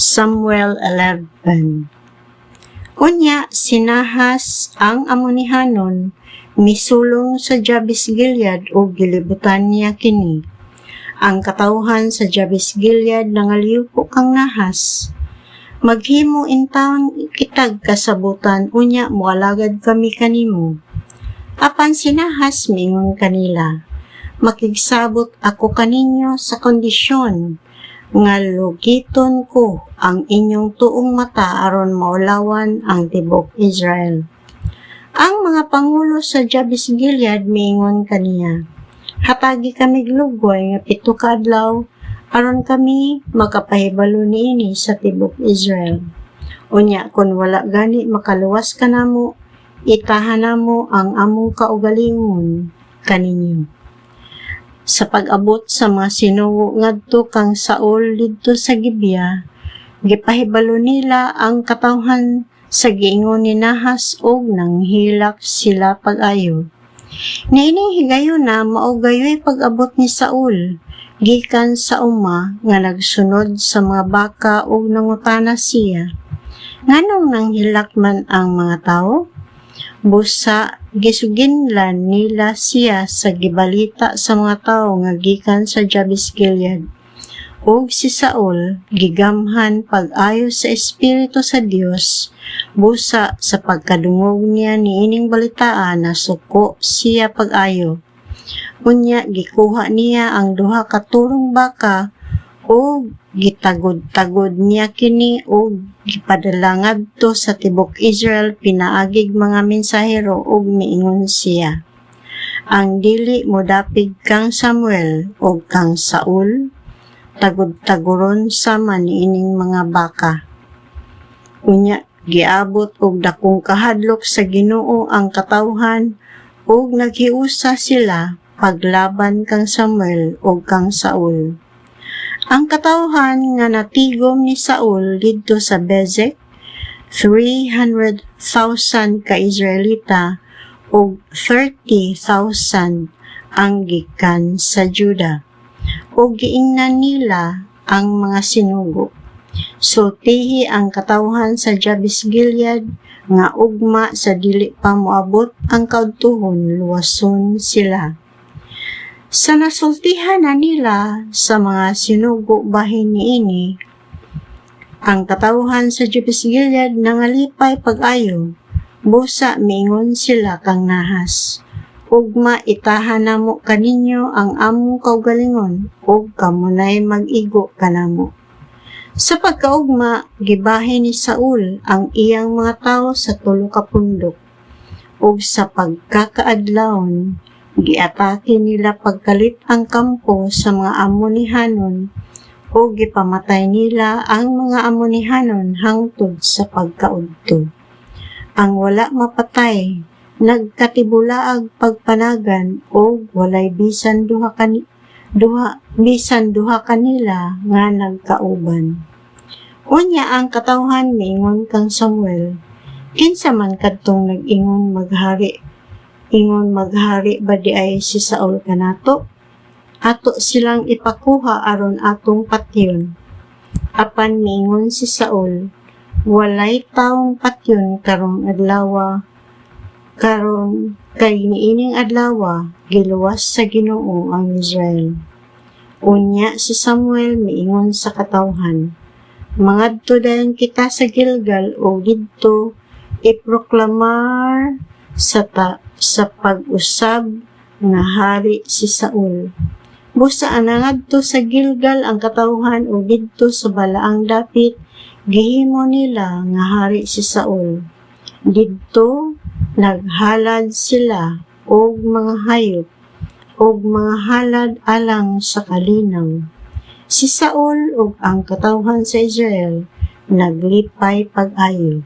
Samuel 11. Unya, sinahas ang Amonihanon, misulong sa Jabes Gilead o gilibutan niya kini. Ang katawhan sa Jabes Gilead nangaliyuko kang nahas. Maghimo intawon kitag kasabutan, unya mualagad kami kanimo. Apan sinahas mingon kanila, makigsabot ako kaninyo sa kondisyon nga lugiton ko ang inyong tuong mata aron maulawan ang tibok Israel. Ang mga pangulo sa Jabes Gilead miingon kaniya, hatagi kami glugoy nga 7 ka adlaw aron kami makapahibalo niini sa tibok Israel. Unya kun wala gani makaluwas kanamo, itahan namo ang among kaugalingon kaninyo. Sa pag-abot sa mga sinugo ngadto kang Saul didto sa Gibea, gipahibalo nila ang katawhan sa giingon ni Nahas og nanghilak sila pag-ayo. Niining higayon na mao gayoy pag-abot ni Saul gikan sa uma nga nagsunod sa mga baka ug nangutana siya, nganong nanghilak man ang mga tao? Busa gisuginlan nila siya sa gibalita sa mga tao nga gikan sa Jabes Gilead. Ug si Saul gigamhan pag-ayo sa Espiritu sa Dios, busa sa pagkadungog niya niining balitaan na suko siya pag-ayo. Unya gikuha niya ang 2 ka turong baka ug gitagod-tagod niya kini ug gipadala ngadto sa tibok Israel pinaagig mga mensahero ug miingon siya, ang dili modapig kang Samuel ug kang Saul, tagod-tagoron sama niining mga baka. Unya giabot og dakong kahadlok sa Ginoo ang katawhan ug naghiusa sila paglaban kang Samuel ug kang Saul. Ang katawhan nga natigom ni Saul didto sa Bezek, 300,000 ka Israelita ug 30,000 ang gikan sa Juda. Ug giingnan nila ang mga sinugo. Sultihi ang katawhan sa Jabes Gilead nga ugma sa dili pa moabot ang kaudtuhon luwason sila. Sa nasultihan na nila sa mga sinugo bahin niini, ang katawhan sa Jabes Gilead nangalipay pag-ayo, busa miingon sila kang Nahas, ugma itahan namo kaninyo ang among kaugalingon, ug kamunay mag-igo kanamo. Sa pagkaugma, gibahin ni Saul ang iyang mga tao sa 3 ka pundok, ug sa pagkakaadlawon, giatake nila pagkalit ang kampo sa mga Amonihanon o gipamatay nila ang mga Amonihanon hangtod sa pagkaudto. Ang wala mapatay, nagkatibulaag pagpanagan o walay bisan duha kanila nga nagkauban. Unya ang katawhan miingon kang Samuel, kinsa man kadtong nag-ingon maghari ba di ay si Saul kanato? Ato silang ipakuha aron atong patyon. Apan miingon si Saul, walay taong patyon karong kay niining adlaw giluwas sa Ginoo ang Israel. Unya si Samuel miingon sa katawhan, mangadto dayon kita sa Gilgal o didto iproklamar sa pag-usab nga hari si Saul. Busa anangadto sa Gilgal ang katawhan o didto sa balaang dapit, gihimo nila nga hari si Saul. Didto naghalad sila og mga hayop og mga halad alang sa kalinaw. Si Saul ug ang katawhan sa Israel naglipay pag-ayo.